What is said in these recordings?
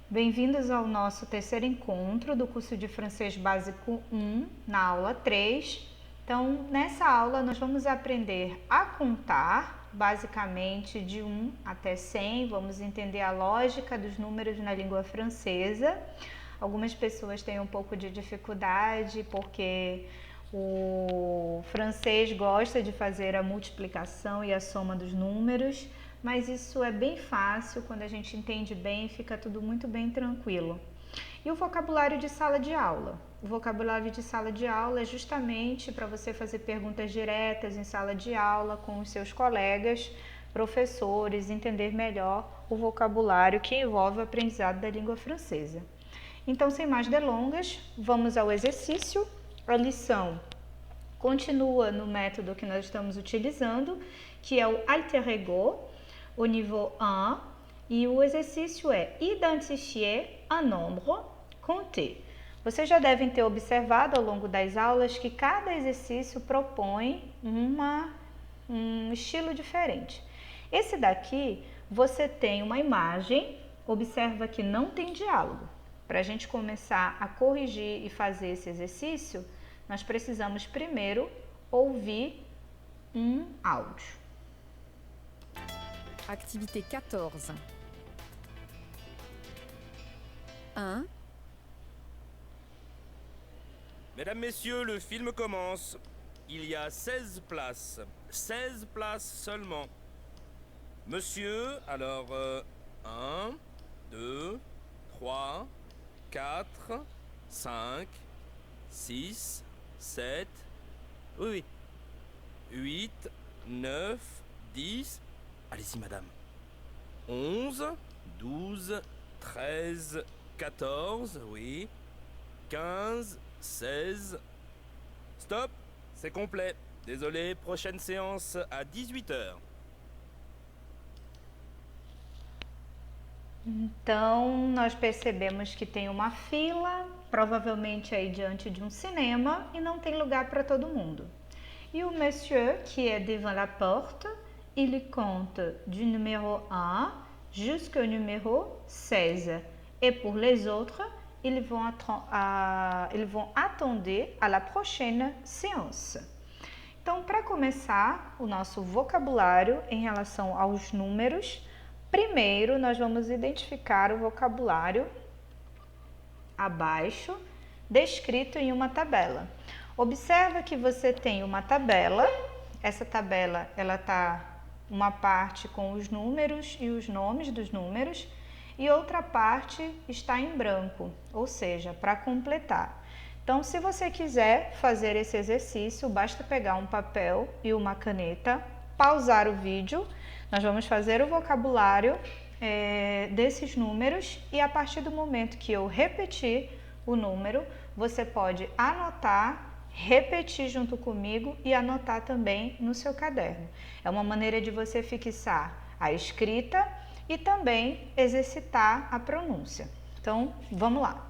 Bem-vindos ao nosso terceiro encontro do curso de Francês Básico 1, na aula 3. Então, nessa aula, nós vamos aprender a contar, basicamente, de 1 até 100. Vamos entender a lógica dos números na língua francesa. Algumas pessoas têm um pouco de dificuldade, porque o francês gosta de fazer a multiplicação e a soma dos números, mas isso é bem fácil, quando a gente entende bem, fica tudo muito bem tranquilo. E o vocabulário de sala de aula? O vocabulário de sala de aula é justamente para você fazer perguntas diretas em sala de aula com os seus colegas, professores, entender melhor o vocabulário que envolve o aprendizado da língua francesa. Então, sem mais delongas, vamos ao exercício. A lição continua no método que nós estamos utilizando, que é o alter ego, o nível 1, e o exercício é identifier un nombre, compter. Vocês já devem ter observado ao longo das aulas que cada exercício propõe um estilo diferente. Esse daqui, você tem uma imagem, observa que não tem diálogo. Para a gente começar a corrigir e fazer esse exercício, nós precisamos primeiro ouvir um áudio. Activité 14. 1, Mesdames, Messieurs, le film commence. Il y a 16 places. 16 places seulement. Monsieur, alors 1, 2, 3, 4, 5, 6, 7, oui, 8, 9, 10, allez-y madame, 11, 12, 13, 14, oui, 15, 16, stop, c'est complet, désolé, prochaine séance à 18h. Então, nós percebemos que tem uma fila, provavelmente aí diante de um cinema, e não tem lugar para todo mundo. E o monsieur, qui est devant la porte, il compte du numéro 1 jusqu'au numéro 16. Et pour les autres, ils vont attendre à la prochaine séance. Então, para começar o nosso vocabulário em relação aos números, primeiro nós vamos identificar o vocabulário abaixo, descrito em uma tabela. Observa que você tem uma tabela, essa tabela ela tá uma parte com os números e os nomes dos números e outra parte está em branco, ou seja, para completar. Então, se você quiser fazer esse exercício, basta pegar um papel e uma caneta, pausar o vídeo, nós vamos fazer o vocabulário desses números e a partir do momento que eu repetir o número, você pode anotar, repetir junto comigo e anotar também no seu caderno. É uma maneira de você fixar a escrita e também exercitar a pronúncia. Então, vamos lá.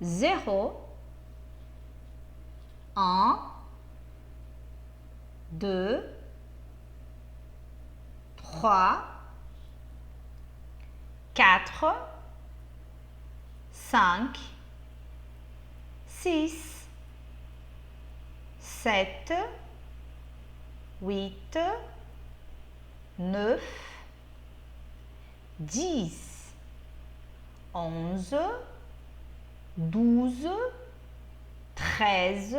0, 1, 2, 3, 4, 5, 6, 7, 8, 9, 10, 11, 12, 13,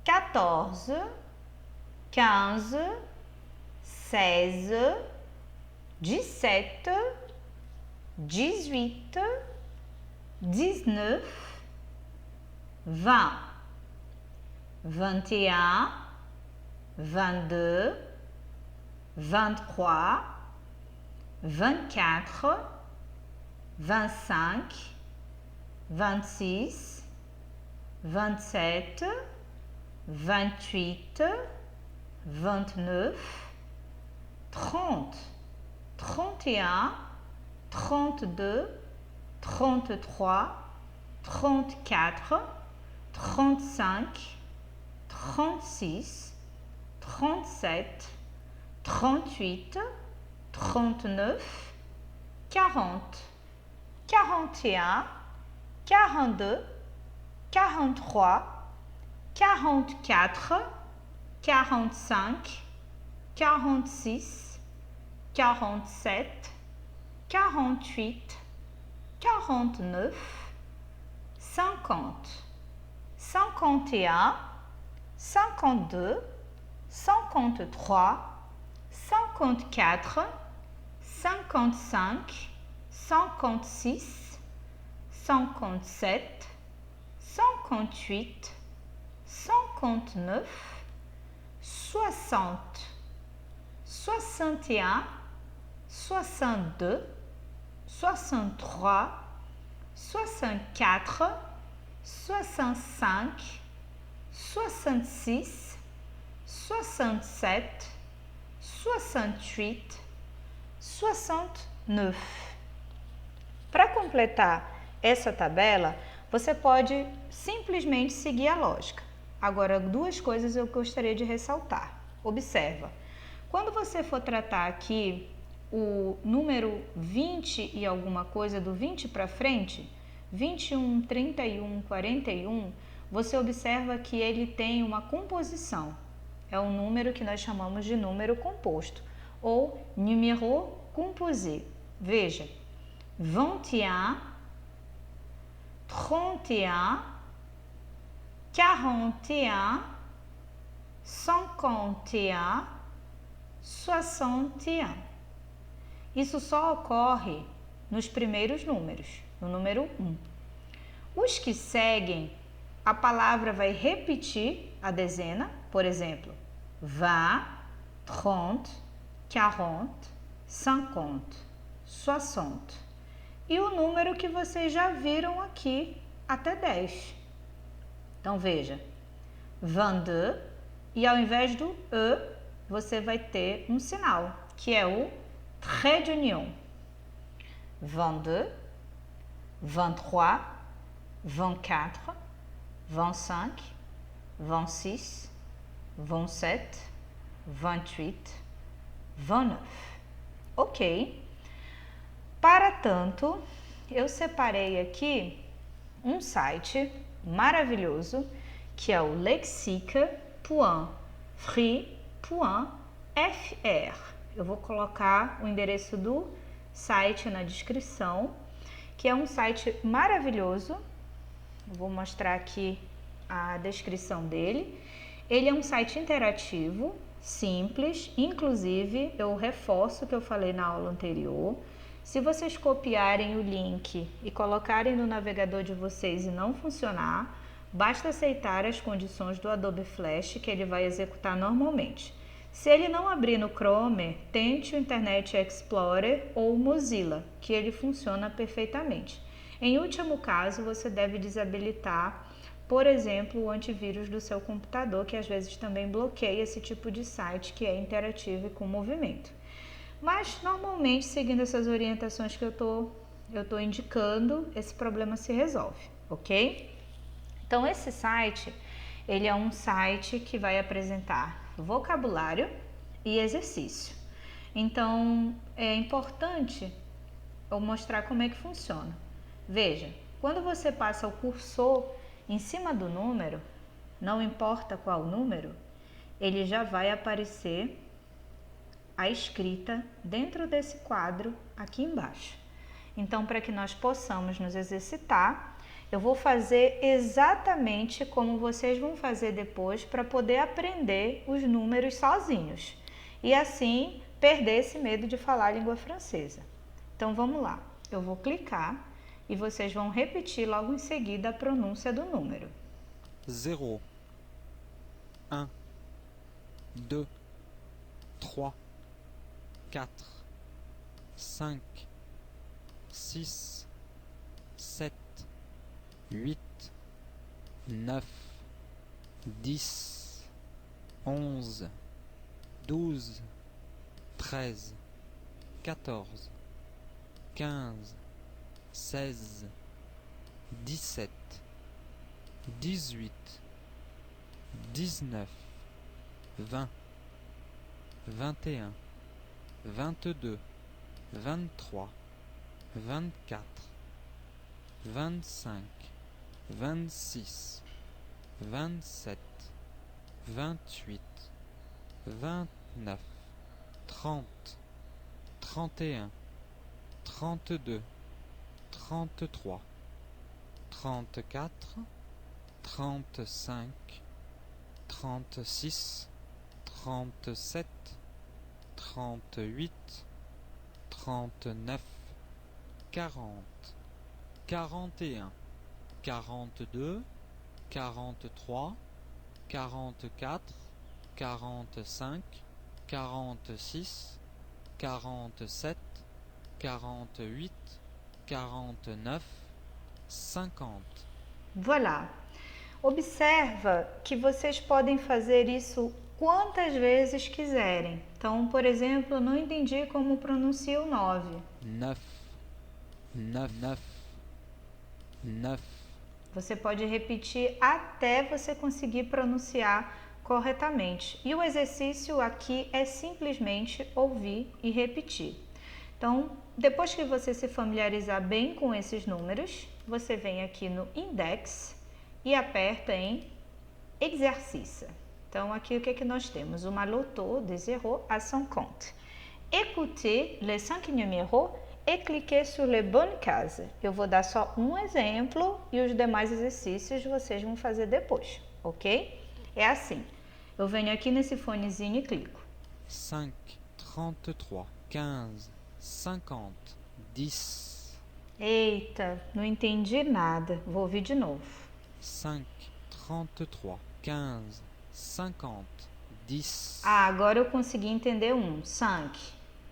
14, 15, 16, 17, 18, 19, 20, 21, 22, 23, 24, 25, 26, 27, 28, 29, 30, 31, 32, 33, 34, 35, 36, 37, 38, 39, 40, 41, 42, 43, 44, 45, 46, 47, 48, 49, 50, 51, 52, 53, 54, 55, 56, 57, 58, 59, 60, 61, 62, 63, 64, 65, 66, 67, 68, 69. Para completar essa tabela, você pode simplesmente seguir a lógica. Agora, duas coisas eu gostaria de ressaltar. Observa, quando você for tratar aqui o número 20 e alguma coisa, do 20 para frente, 21, 31, 41, você observa que ele tem uma composição. É um número que nós chamamos de número composto, ou numéro composé. Veja, 21, 31, 41, 51, 61. Isso só ocorre nos primeiros números, no número 1. Os que seguem, a palavra vai repetir a dezena, por exemplo, 20, 30, 40, 50, 60. E o número que vocês já viram aqui, até 10. Então, veja, 22, e ao invés do E, você vai ter um sinal, que é o trait d'union. 22, 23, 24, 25, 26, 27, 28, 29. Ok. Para tanto, eu separei aqui um site maravilhoso, que é o lexique.free.fr. Eu vou colocar o endereço do site na descrição, que é um site maravilhoso. Eu vou mostrar aqui a descrição dele. Ele é um site interativo, simples, inclusive eu reforço o que eu falei na aula anterior. Se vocês copiarem o link e colocarem no navegador de vocês e não funcionar, basta aceitar as condições do Adobe Flash, que ele vai executar normalmente. Se ele não abrir no Chrome, tente o Internet Explorer ou o Mozilla, que ele funciona perfeitamente. Em último caso, você deve desabilitar, por exemplo, o antivírus do seu computador, que às vezes também bloqueia esse tipo de site que é interativo e com movimento. Mas, normalmente, seguindo essas orientações que eu tô indicando, esse problema se resolve, ok? Então, esse site, ele é um site que vai apresentar vocabulário e exercício. Então, é importante eu mostrar como é que funciona. Veja, quando você passa o cursor em cima do número, não importa qual número, ele já vai aparecer a escrita dentro desse quadro aqui embaixo. Então, para que nós possamos nos exercitar, eu vou fazer exatamente como vocês vão fazer depois para poder aprender os números sozinhos e assim perder esse medo de falar a língua francesa. Então, vamos lá. Eu vou clicar e vocês vão repetir logo em seguida a pronúncia do número. 0, 1, 2, 3, 4, 5, 6, 7, 8, 9, 10, 11, 12, 13, 14, 15, 16, 17, 18, 19, 20, 21, 22, 23, 24, 25, 26, 27, 28, 29, 30, 31, 32, 33, 34, 35, 36, 37, 38, 39, 40, 41, 42, 43, 44, 45, 46, 47, 48, 49, 50. Voilà. Observa que vocês podem fazer isso quantas vezes quiserem. Então, por exemplo, eu não entendi como pronuncia o 9. 9, 9, 9, 9. Você pode repetir até você conseguir pronunciar corretamente. E o exercício aqui é simplesmente ouvir e repetir. Então, depois que você se familiarizar bem com esses números, você vem aqui no Index e aperta em Exercice. Então, aqui o que é que nós temos? Uma loto de 0 à 50. Écoutez les 5 numéros e cliquez sur les bonnes cases. Eu vou dar só um exemplo e os demais exercícios vocês vão fazer depois, ok? É assim, eu venho aqui nesse fonezinho e clico. 5, 33, 15, 50, 10. Eita, não entendi nada. Vou ouvir de novo. 5, 33, 15, 50, 10. Ah, agora eu consegui entender 5.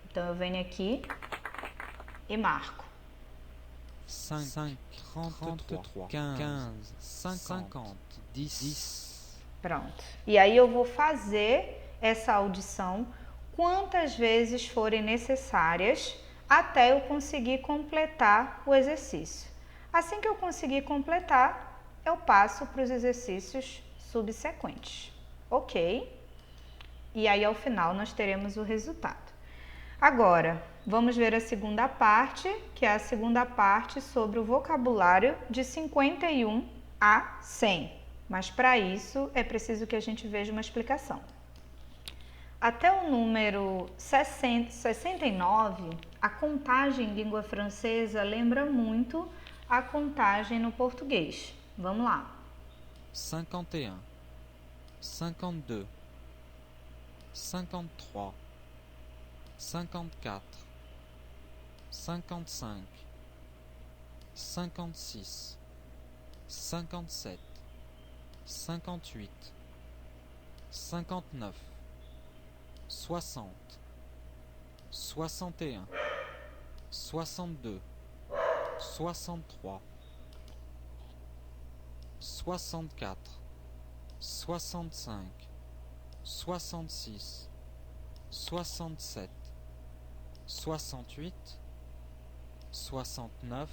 Então eu venho aqui e marco. 5, 33, 15, 50, 10. Pronto. E aí eu vou fazer essa audição quantas vezes forem necessárias até eu conseguir completar o exercício. Assim que eu conseguir completar, eu passo para os exercícios subsequentes. Ok? E aí ao final nós teremos o resultado. Agora, vamos ver a segunda parte, que é a segunda parte sobre o vocabulário de 51 a 100. Mas para isso é preciso que a gente veja uma explicação. Até o número 69, a contagem em língua francesa lembra muito a contagem no português. Vamos lá. 51, 52, 53, 54, 55, 56, 57, 58, 59, 60, 61, 62, 63, 64, 65, 66, 67, 68, 69.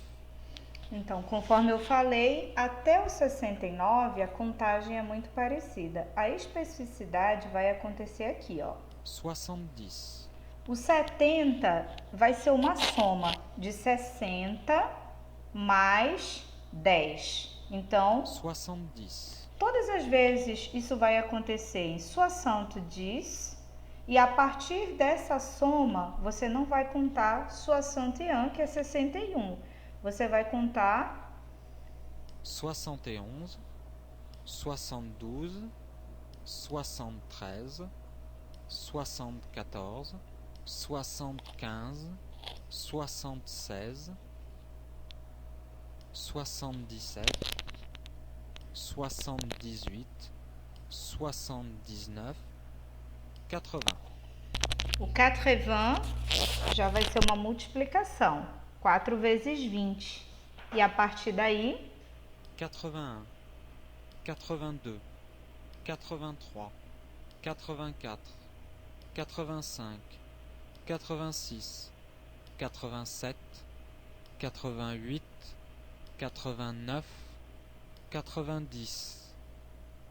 Então, conforme eu falei, até o 69 a contagem é muito parecida. A especificidade vai acontecer aqui, ó. 70, O 70 vai ser uma soma de 60 mais 10. Então, 70, todas as vezes isso vai acontecer em 70 e a partir dessa soma você não vai contar 61, que é 61. Você vai contar 71, 72, 73, 74, 75, 76, 77, 78, 79, 80. o 80, já vai ser uma multiplicação, 4 vezes 20. E a partir daí, 81, 82, 83, 84, 85, 86, 87, 88, 89, 90.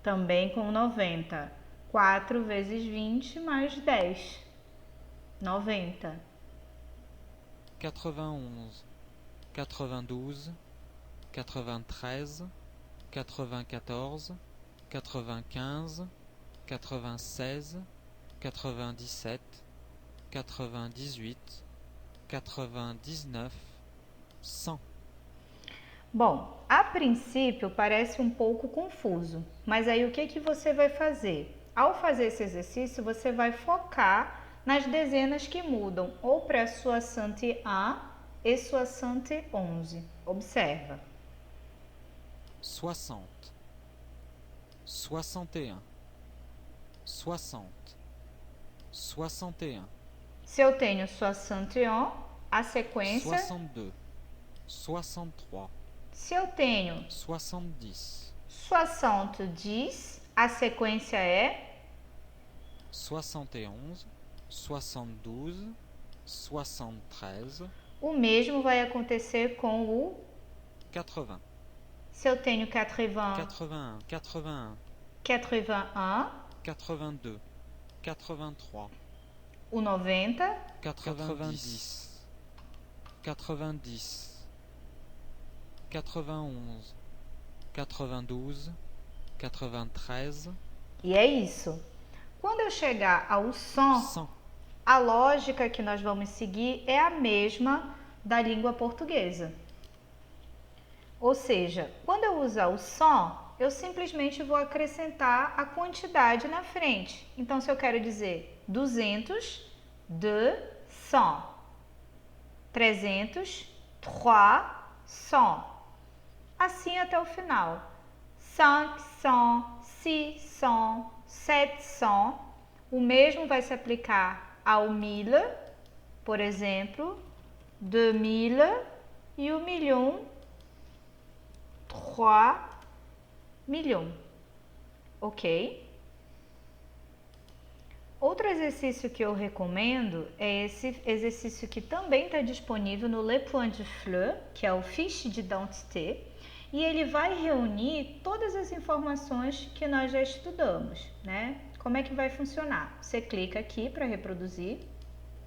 também com 90. 4 vezes 20 mais 10. 90. 91, 92, 93, 94, 95, 96, 97, 98, 99, 100. Bom, a princípio parece um pouco confuso, mas aí o que você vai fazer? Ao fazer esse exercício, você vai focar nas dezenas que mudam, ou para 61 e 71. Observa. 60, 61, 60, 61, Se eu tenho 61, a sequência... 62, 63, Se eu tenho 70, 70, a sequência é 71, 72, 73, o mesmo vai acontecer com o... 80, Se eu tenho 80, 81, 81, 81, 82, 83, o 90, 90, 90, 91, 92, 93, e é isso. Quando eu chegar ao som, 100. a lógica que nós vamos seguir é a mesma da língua portuguesa. Ou seja, quando eu usar o som, eu simplesmente vou acrescentar a quantidade na frente. Então, se eu quero dizer 200, 200. 300, 300. Assim até o final. 500, 600, 700. O mesmo vai se aplicar ao 1000, por exemplo, 2000 e o milhão, 3 milhões. Ok? Outro exercício que eu recomendo é esse exercício que também está disponível no Le Point de Fleur, que é o Fiche d'identité, e ele vai reunir todas as informações que nós já estudamos, né? Como é que vai funcionar? Você clica aqui para reproduzir.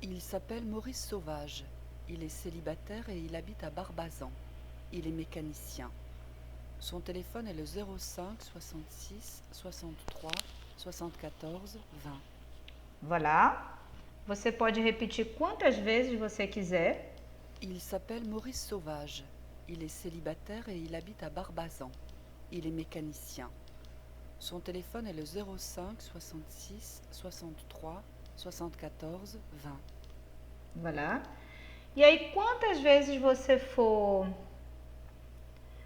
Il s'appelle Maurice Sauvage. Il est célibataire et il habite à Barbazan. Il est mécanicien. Son téléphone est le 05 66 63 74 20. Voilà. Você pode repetir quantas vezes você quiser. Il s'appelle Maurice Sauvage. Il est célibataire et il habite à Barbazan. Il est mécanicien. Son téléphone est le 05 66 63 74 20. Voilà. E aí, quantas vezes você for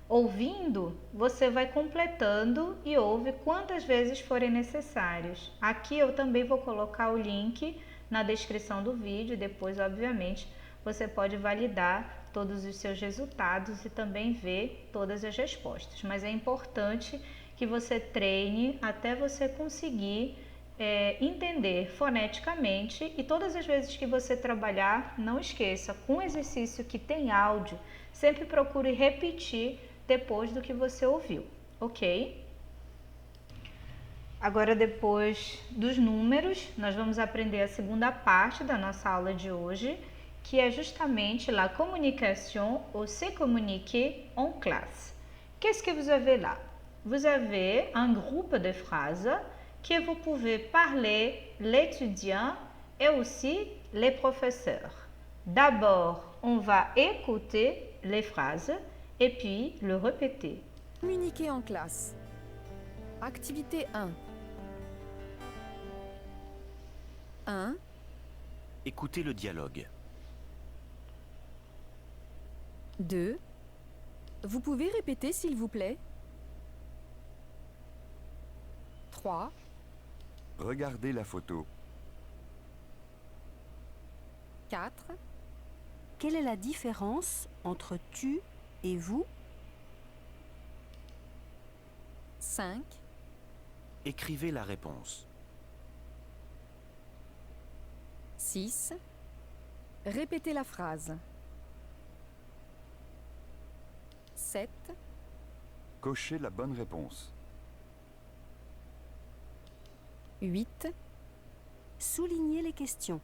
ouvindo, você vai completando e ouve quantas vezes forem necessários. Aqui eu também vou colocar o link na descrição do vídeo. Depois, obviamente, você pode validar todos os seus resultados e também ver todas as respostas. Mas é importante que você treine até você conseguir entender foneticamente, e todas as vezes que você trabalhar, não esqueça, com exercício que tem áudio, sempre procure repetir depois do que você ouviu, ok? Agora, depois dos números, nós vamos aprender a segunda parte da nossa aula de hoje, que é justamente la communication ou se communiquer en classe. Qu'est-ce que vous avez là? Vous avez un groupe de phrases que vous pouvez parler l'étudiant et aussi les professeurs. D'abord, on va écouter les phrases et puis le répéter. Communiquer en classe. Activité 1. 1, Écoutez le dialogue. 2. Vous pouvez répéter s'il vous plaît? 3, Regardez la photo. 4, Quelle est la différence entre tu et vous? 5, Écrivez la réponse. 6. Répétez la phrase. 7, Cochez la bonne réponse. 8, Soulignez les questions.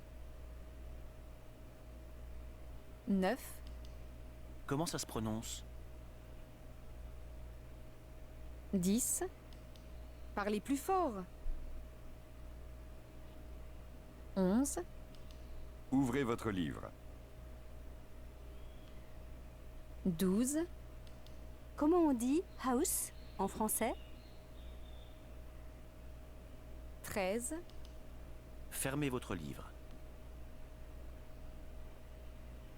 9, Comment ça se prononce? 10. Parlez plus fort. 11. Ouvrez votre livre. 12. Comment on dit house en français? 13. Fermez votre livre.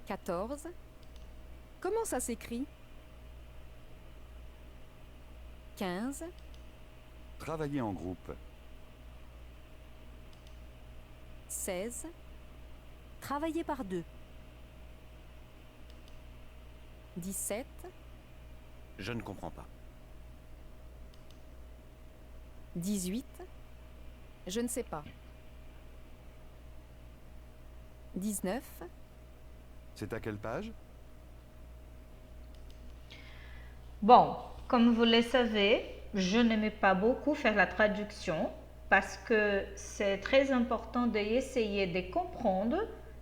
14. Comment ça s'écrit? 15. Travaillez en groupe. 16. Travailler par deux. 17. Je ne comprends pas. 18. Je ne sais pas. 19. C'est à quelle page? Bon, comme vous le savez, je n'aimais pas beaucoup faire la traduction parce que c'est très important d'essayer de comprendre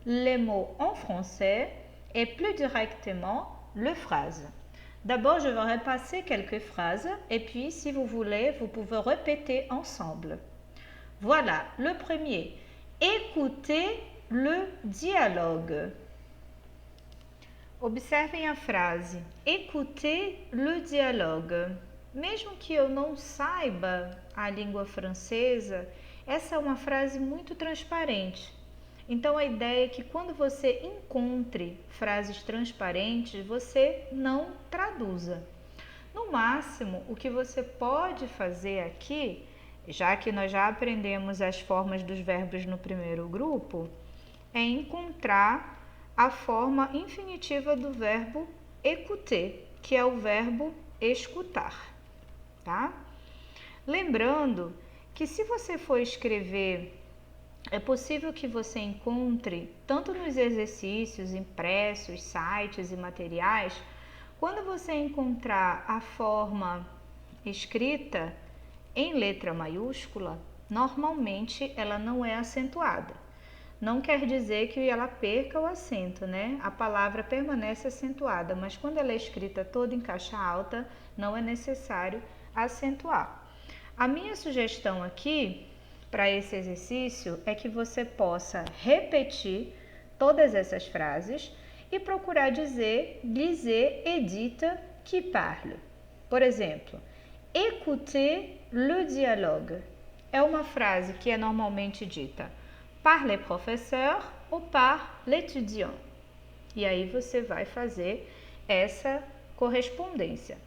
les mots en français et plus directement les phrases. D'abord, je vais repasser quelques phrases et puis, si vous voulez, vous pouvez répéter ensemble. Voilà, le premier. Écoutez le dialogue. Observem a frase. Écoutez le dialogue. Mesmo que eu não saiba a língua francesa, essa é uma frase muito transparente. Então, a ideia é que quando você encontre frases transparentes, você não traduza. No máximo, o que você pode fazer aqui, já que nós já aprendemos as formas dos verbos no primeiro grupo, é encontrar a forma infinitiva do verbo écouter, que é o verbo escutar, tá? Lembrando que se você for escrever, é possível que você encontre, tanto nos exercícios impressos, sites e materiais, quando você encontrar a forma escrita em letra maiúscula, normalmente ela não é acentuada. Não quer dizer que ela perca o acento, né? A palavra permanece acentuada, mas quando ela é escrita toda em caixa alta, não é necessário acentuar. A minha sugestão aqui para esse exercício é que você possa repetir todas essas frases e procurar dizer lisez et dites qui parle. Por exemplo, écoutez le dialogue é uma frase que é normalmente dita par le professeur ou par l'étudiant. E aí você vai fazer essa correspondência.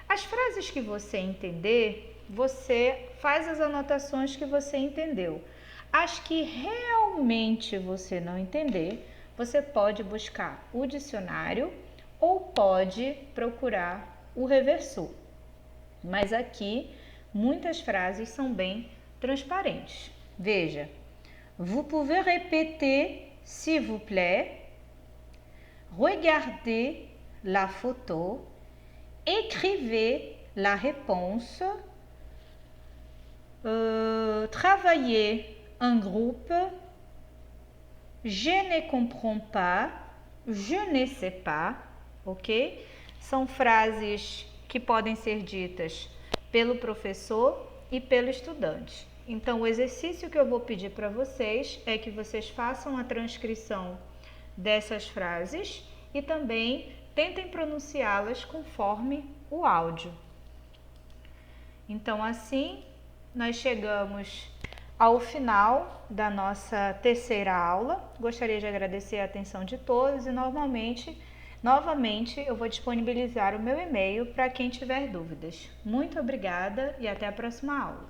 As frases que você entender, você faz as anotações que você entendeu. As que realmente você não entender, você pode buscar o dicionário ou pode procurar o reversor. Mas aqui, muitas frases são bem transparentes. Veja. Vous pouvez répéter, s'il vous plaît. Regardez la photo. Écrivez la réponse. Travaillez en groupe. Je ne comprends pas. Je ne sais pas. Ok? São frases que podem ser ditas pelo professor e pelo estudante. Então, o exercício que eu vou pedir para vocês é que vocês façam a transcrição dessas frases e também tentem pronunciá-las conforme o áudio. Então, assim, nós chegamos ao final da nossa terceira aula. Gostaria de agradecer a atenção de todos e, novamente, eu vou disponibilizar o meu e-mail para quem tiver dúvidas. Muito obrigada e até a próxima aula.